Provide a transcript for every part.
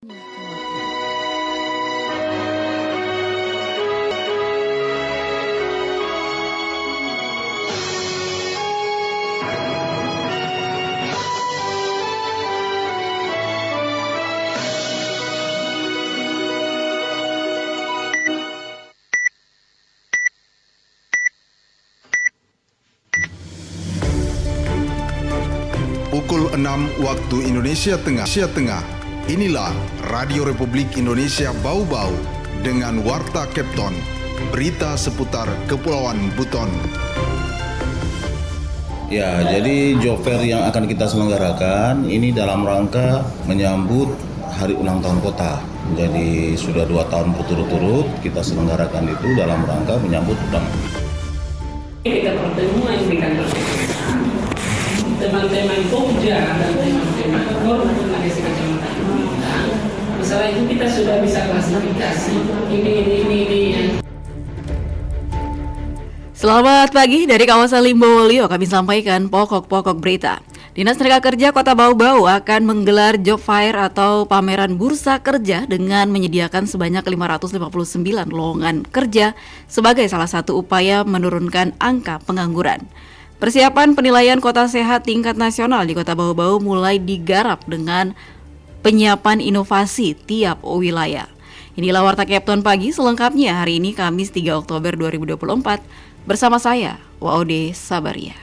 Pukul 6 waktu Indonesia Tengah. Inilah Radio Republik Indonesia Bau-Bau dengan Warta Kepton, berita seputar Kepulauan Buton. Ya, jadi job fair yang akan kita selenggarakan ini dalam rangka menyambut Hari Ulang Tahun Kota. Jadi sudah 2 tahun berturut-turut kita selenggarakan itu dalam rangka menyambut kita pertemuan di kantor teman-teman Pokja dan teman-teman organisasi kecamatan. Masalah itu kita sudah bisa klasifikasi ini. Selamat pagi dari kawasan Limbowolio, kami sampaikan pokok-pokok berita. Dinas Tenaga Kerja Kota Bau-Bau akan menggelar job fair atau pameran bursa kerja dengan menyediakan sebanyak 559 lowongan kerja sebagai salah satu upaya menurunkan angka pengangguran. Persiapan penilaian kota sehat tingkat nasional di Kota Bau-Bau mulai digarap dengan penyiapan inovasi tiap wilayah. Inilah Warta Kepton Pagi selengkapnya hari ini Kamis 3 Oktober 2024 bersama saya, Waode Sabaria.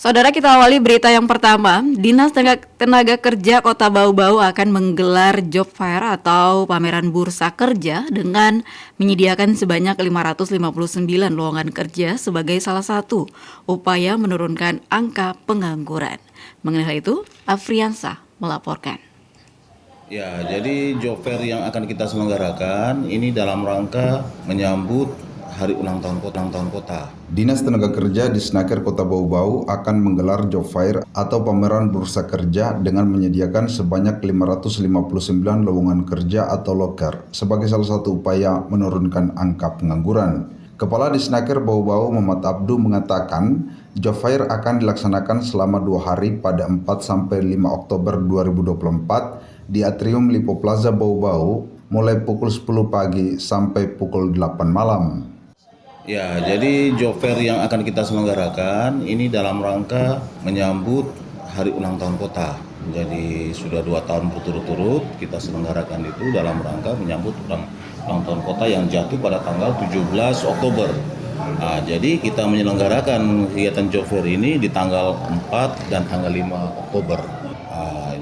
Saudara, kita awali berita yang pertama. Dinas Tenaga Kerja Kota Bau-Bau akan menggelar job fair atau pameran bursa kerja dengan menyediakan sebanyak 559 lowongan kerja sebagai salah satu upaya menurunkan angka pengangguran. Mengenai hal itu, Afriansa melaporkan. Ya, jadi job fair yang akan kita selenggarakan ini dalam rangka menyambut Hari Ulang Tahun Kota. Dinas Tenaga Kerja di Snaker Kota Bau-Bau akan menggelar job fair atau pameran bursa kerja dengan menyediakan sebanyak 559 lowongan kerja atau loker sebagai salah satu upaya menurunkan angka pengangguran. Kepala Disnaker Bau-Bau Muhammad Abdu mengatakan job fair akan dilaksanakan selama 2 hari pada 4-5 Oktober 2024 di Atrium Lipo Plaza Bau-Bau mulai pukul 10 pagi sampai pukul 8 malam. Ya, jadi job fair yang akan kita selenggarakan ini dalam rangka menyambut Hari Ulang Tahun Kota. Jadi sudah 2 tahun berturut-turut kita selenggarakan itu dalam rangka menyambut Ulang Tahun Kota yang jatuh pada tanggal 17 Oktober. Nah, jadi kita menyelenggarakan kegiatan job fair ini di tanggal 4 dan tanggal 5 Oktober.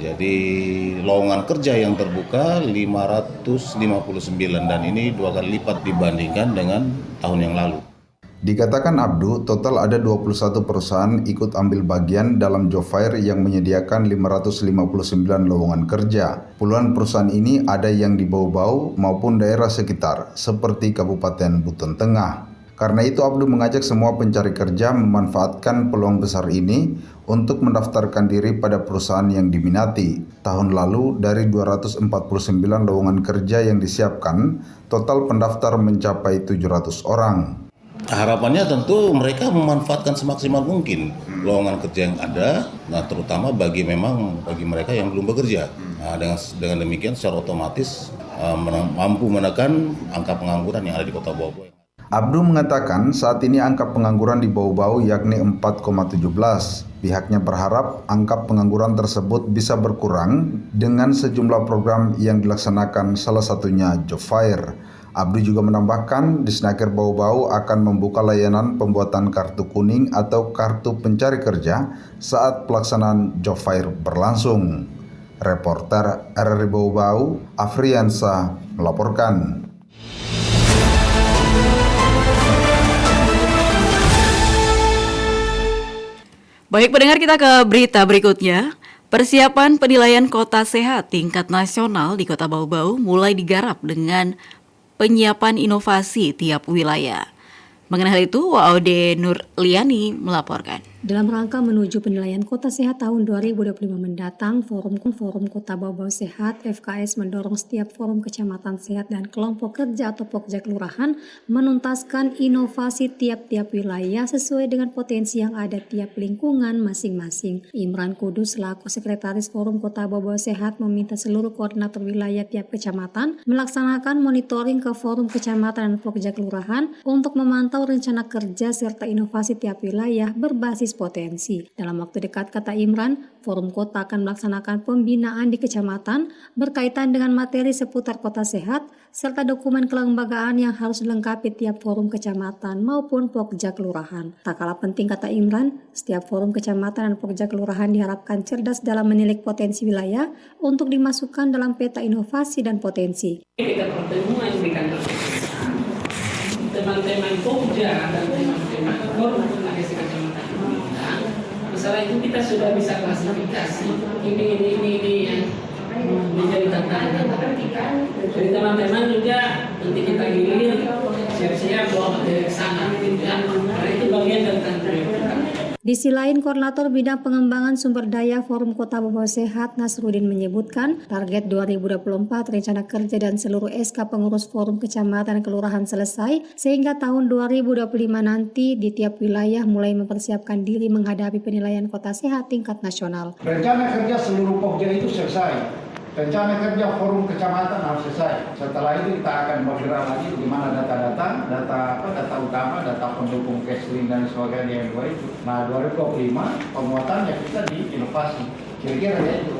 Jadi lowongan kerja yang terbuka 559 dan ini 2 kali lipat dibandingkan dengan tahun yang lalu. Dikatakan Abdu, total ada 21 perusahaan ikut ambil bagian dalam job fair yang menyediakan 559 lowongan kerja. Puluhan perusahaan ini ada yang di Bau-Bau maupun daerah sekitar seperti Kabupaten Buton Tengah. Karena itu Abdu mengajak semua pencari kerja memanfaatkan peluang besar ini untuk mendaftarkan diri pada perusahaan yang diminati. Tahun lalu dari 249 lowongan kerja yang disiapkan, total pendaftar mencapai 700 orang. Harapannya tentu mereka memanfaatkan semaksimal mungkin lowongan kerja yang ada, nah terutama bagi mereka yang belum bekerja. Nah, dengan demikian secara otomatis mampu menekan angka pengangguran yang ada di Kota Bau-Bau. Abdu mengatakan saat ini angka pengangguran di Bau-Bau yakni 4,17. Pihaknya berharap angka pengangguran tersebut bisa berkurang dengan sejumlah program yang dilaksanakan, salah satunya job fair. Abdu juga menambahkan Disnaker Bau-Bau akan membuka layanan pembuatan kartu kuning atau kartu pencari kerja saat pelaksanaan job fair berlangsung. Reporter RRI Bau-Bau, Afriansa melaporkan. Baik pendengar, kita ke berita berikutnya. Persiapan penilaian kota sehat tingkat nasional di Kota Bau-Bau mulai digarap dengan penyiapan inovasi tiap wilayah. Mengenai hal itu, Waode Nurliani melaporkan. Dalam rangka menuju penilaian Kota Sehat tahun 2025 mendatang, Forum Kota Bau-Bau Sehat (FKS) mendorong setiap forum kecamatan sehat dan kelompok kerja atau pokja kelurahan menuntaskan inovasi tiap-tiap wilayah sesuai dengan potensi yang ada tiap lingkungan masing-masing. Imran Kudus selaku Sekretaris Forum Kota Bau-Bau Sehat meminta seluruh koordinator wilayah tiap kecamatan melaksanakan monitoring ke forum kecamatan dan pokja kelurahan untuk memantau rencana kerja serta inovasi tiap wilayah berbasis potensi. Dalam waktu dekat, kata Imran, Forum Kota akan melaksanakan pembinaan di kecamatan berkaitan dengan materi seputar kota sehat serta dokumen kelembagaan yang harus dilengkapi tiap forum kecamatan maupun pokja kelurahan. Tak kalah penting, kata Imran, setiap forum kecamatan dan pokja kelurahan diharapkan cerdas dalam menilik potensi wilayah untuk dimasukkan dalam peta inovasi dan potensi. Kita pertemuan di kantor teman-teman pokja dan teman-teman forum komunikasi kecamatan. Masalah itu kita sudah bisa klasifikasi ini yang menjadi tantangan kita. Jadi teman-teman juga nanti kita gilir siap-siap bawa materi ke sana. Karena itu bagian dari tantangan kita. Di sisi lain, Koordinator Bidang Pengembangan Sumber Daya Forum Kota Bau-Bau Sehat Nasruddin menyebutkan target 2024 rencana kerja dan seluruh SK pengurus forum kecamatan dan kelurahan selesai sehingga tahun 2025 nanti di tiap wilayah mulai mempersiapkan diri menghadapi penilaian kota sehat tingkat nasional. Rencana kerja seluruh pokja itu selesai. Rencana kerja forum kecamatan harus selesai. Setelah itu kita akan bergerak lagi di mana data utama, data pendukung cashlink dan sebagainya yang dua itu. Nah, 2025 pemuatannya kita di inovasi. Kira-kira ya itu.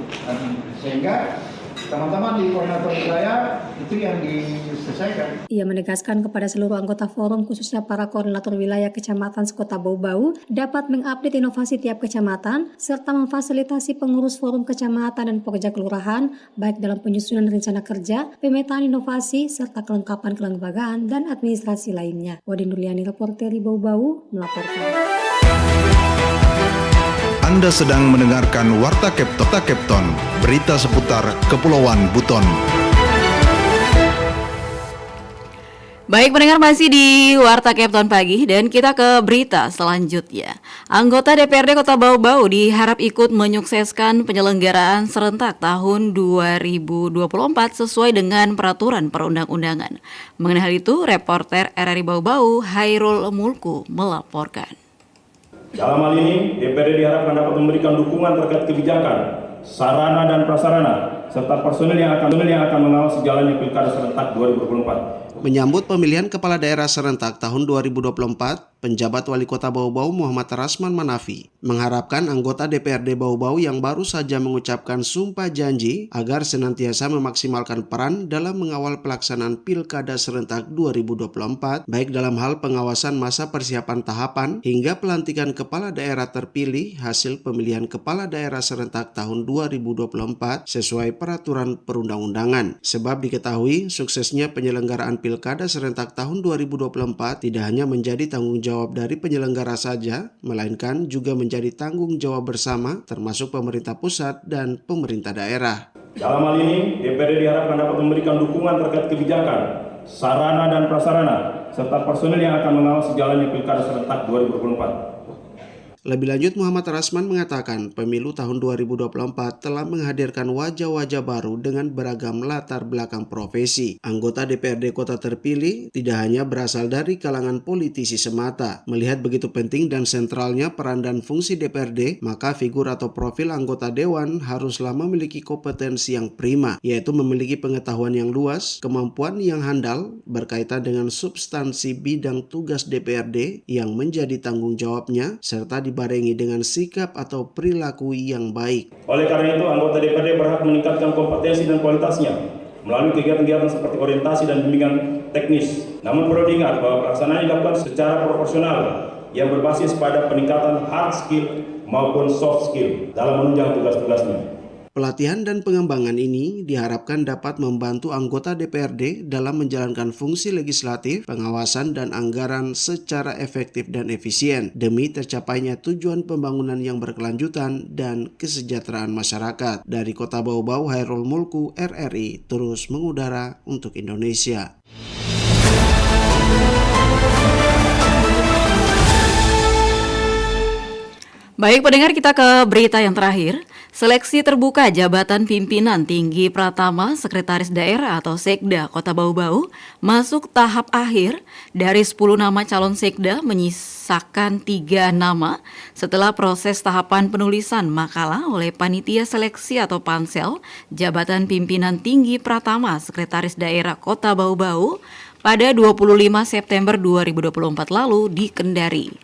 Sehingga teman-teman di koordinator wilayah itu yang diselesaikan. Ia menegaskan kepada seluruh anggota forum khususnya para koordinator wilayah kecamatan sekota Bau-Bau dapat mengupdate inovasi tiap kecamatan serta memfasilitasi pengurus forum kecamatan dan pokja kelurahan baik dalam penyusunan rencana kerja, pemetaan inovasi serta kelengkapan kelembagaan dan administrasi lainnya. Wadin Nurliani, reporter Bau-Bau melaporkan. Anda sedang mendengarkan Warta Kepton, berita seputar Kepulauan Buton. Baik pendengar, masih di Warta Kepton pagi dan kita ke berita selanjutnya. Anggota DPRD Kota Bau-Bau diharap ikut menyukseskan penyelenggaraan serentak tahun 2024 sesuai dengan peraturan perundang-undangan. Mengenai hal itu, reporter RRI Bau-Bau Hairul Mulku melaporkan. Dalam hal ini, DPRD diharapkan dapat memberikan dukungan terkait kebijakan, sarana dan prasarana, serta personil yang akan mengawasi jalannya Pilkada serentak 2024. Menyambut pemilihan kepala daerah serentak tahun 2024, penjabat Wali Kota Bau-Bau Muhammad Rasman Manafi mengharapkan anggota DPRD Bau-Bau yang baru saja mengucapkan sumpah janji agar senantiasa memaksimalkan peran dalam mengawal pelaksanaan Pilkada serentak 2024, baik dalam hal pengawasan masa persiapan tahapan hingga pelantikan kepala daerah terpilih hasil pemilihan kepala daerah serentak tahun 2024 sesuai peraturan perundang-undangan. Sebab diketahui suksesnya penyelenggaraan Pilkada serentak tahun 2024 tidak hanya menjadi tanggung jawab dari penyelenggara saja, melainkan juga menjadi tanggung jawab bersama termasuk pemerintah pusat dan pemerintah daerah. Dalam hal ini, DPRD diharapkan dapat memberikan dukungan terkait kebijakan, sarana dan prasarana, serta personil yang akan mengawasi jalannya Pilkada serentak 2024. Lebih lanjut, Muhammad Rasman mengatakan pemilu tahun 2024 telah menghadirkan wajah-wajah baru dengan beragam latar belakang profesi. Anggota DPRD kota terpilih tidak hanya berasal dari kalangan politisi semata. Melihat begitu penting dan sentralnya peran dan fungsi DPRD, maka figur atau profil anggota dewan haruslah memiliki kompetensi yang prima, yaitu memiliki pengetahuan yang luas, kemampuan yang handal berkaitan dengan substansi bidang tugas DPRD yang menjadi tanggung jawabnya, serta dibarengi dengan sikap atau perilaku yang baik. Oleh karena itu, anggota DPRD berhak meningkatkan kompetensi dan kualitasnya melalui kegiatan-kegiatan seperti orientasi dan bimbingan teknis. Namun perlu diingat bahwa pelaksanaan dilakukan secara proporsional yang berbasis pada peningkatan hard skill maupun soft skill dalam menunjang tugas-tugasnya. Pelatihan dan pengembangan ini diharapkan dapat membantu anggota DPRD dalam menjalankan fungsi legislatif, pengawasan, dan anggaran secara efektif dan efisien demi tercapainya tujuan pembangunan yang berkelanjutan dan kesejahteraan masyarakat. Dari Kota Bau-Bau, Hairul Mulku, RRI, terus mengudara untuk Indonesia. Baik pendengar, kita ke berita yang terakhir. Seleksi terbuka jabatan pimpinan tinggi Pratama Sekretaris Daerah atau Sekda Kota Bau-Bau masuk tahap akhir. Dari 10 nama calon Sekda menyisakan 3 nama setelah proses tahapan penulisan makalah oleh Panitia Seleksi atau Pansel Jabatan Pimpinan Tinggi Pratama Sekretaris Daerah Kota Bau-Bau pada 25 September 2024 lalu di Kendari.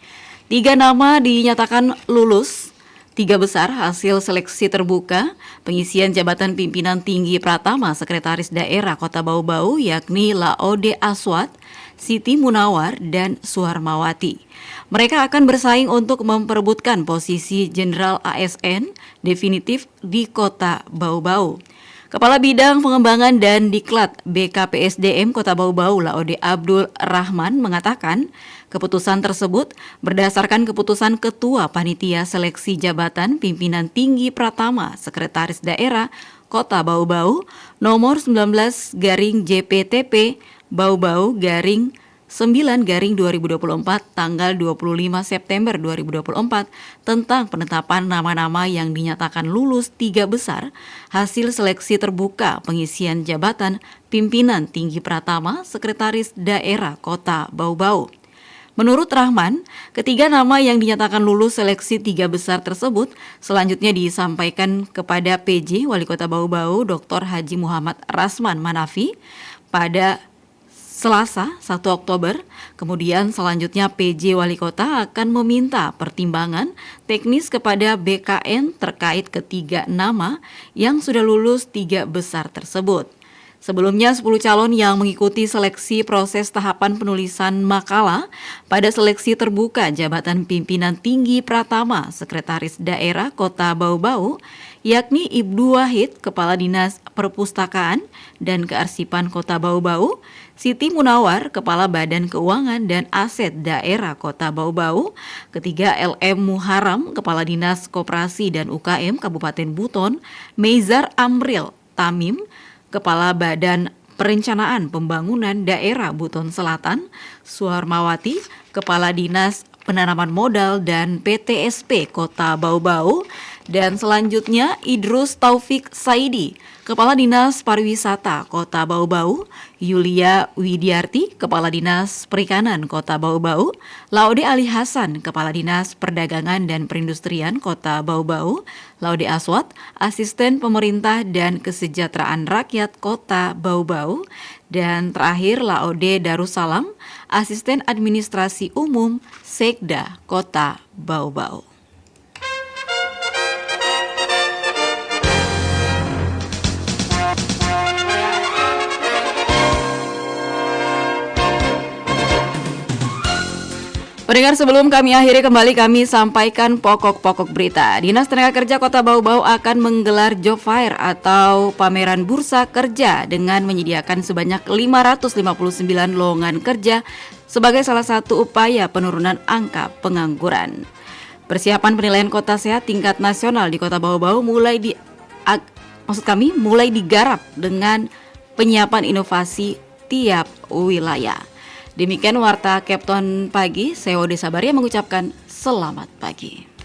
3 nama dinyatakan lulus. 3 besar hasil seleksi terbuka pengisian jabatan pimpinan tinggi Pratama Sekretaris Daerah Kota Bau-Bau yakni Laode Aswat, Siti Munawar, dan Suharmawati. Mereka akan bersaing untuk memperebutkan posisi Jenderal ASN definitif di Kota Bau-Bau. Kepala Bidang Pengembangan dan Diklat BKPSDM Kota Bau-Bau Laode Abdul Rahman mengatakan keputusan tersebut berdasarkan keputusan Ketua Panitia Seleksi Jabatan Pimpinan Tinggi Pratama Sekretaris Daerah Kota Bau-Bau nomor 19/JPTP Bau-Bau 9/2024 tanggal 25 September 2024 tentang penetapan nama-nama yang dinyatakan lulus 3 besar hasil seleksi terbuka pengisian jabatan pimpinan tinggi Pratama Sekretaris Daerah Kota Bau-Bau. Menurut Rahman, ketiga nama yang dinyatakan lulus seleksi 3 besar tersebut selanjutnya disampaikan kepada PJ Wali Kota Bau-Bau Dr. Haji Muhammad Rasman Manafi pada Selasa 1 Oktober, kemudian selanjutnya PJ Wali Kota akan meminta pertimbangan teknis kepada BKN terkait ketiga nama yang sudah lulus 3 besar tersebut. Sebelumnya 10 calon yang mengikuti seleksi proses tahapan penulisan makalah pada seleksi terbuka jabatan pimpinan tinggi Pratama Sekretaris Daerah Kota Bau-Bau yakni Ibdu Wahid, Kepala Dinas Perpustakaan dan Kearsipan Kota Bau-Bau, Siti Munawar, Kepala Badan Keuangan dan Aset Daerah Kota Bau-Bau, ketiga LM Muharam, Kepala Dinas Koperasi dan UKM Kabupaten Buton, Meizar Amril Tamim, Kepala Badan Perencanaan Pembangunan Daerah Buton Selatan, Suharmawati, Kepala Dinas Penanaman Modal dan PTSP Kota Bau-Bau, dan selanjutnya Idrus Taufik Saidi, Kepala Dinas Pariwisata Kota Bau-Bau, Yulia Widiarti, Kepala Dinas Perikanan Kota Bau-Bau, Laude Ali Hasan, Kepala Dinas Perdagangan dan Perindustrian Kota Bau-Bau, Laude Aswat, Asisten Pemerintah dan Kesejahteraan Rakyat Kota Bau-Bau, dan terakhir Laude Darussalam, Asisten Administrasi Umum Sekda Kota Bau-Bau. Pendengar, sebelum kami akhiri kembali kami sampaikan pokok-pokok berita. Dinas Tenaga Kerja Kota Bau-Bau akan menggelar job fair atau pameran bursa kerja dengan menyediakan sebanyak 559 lowongan kerja sebagai salah satu upaya penurunan angka pengangguran. Persiapan penilaian kota sehat tingkat nasional di Kota Bau-Bau mulai digarap dengan penyiapan inovasi tiap wilayah. Demikian Warta Kepton Pagi, saya Ode Sabaria mengucapkan selamat pagi.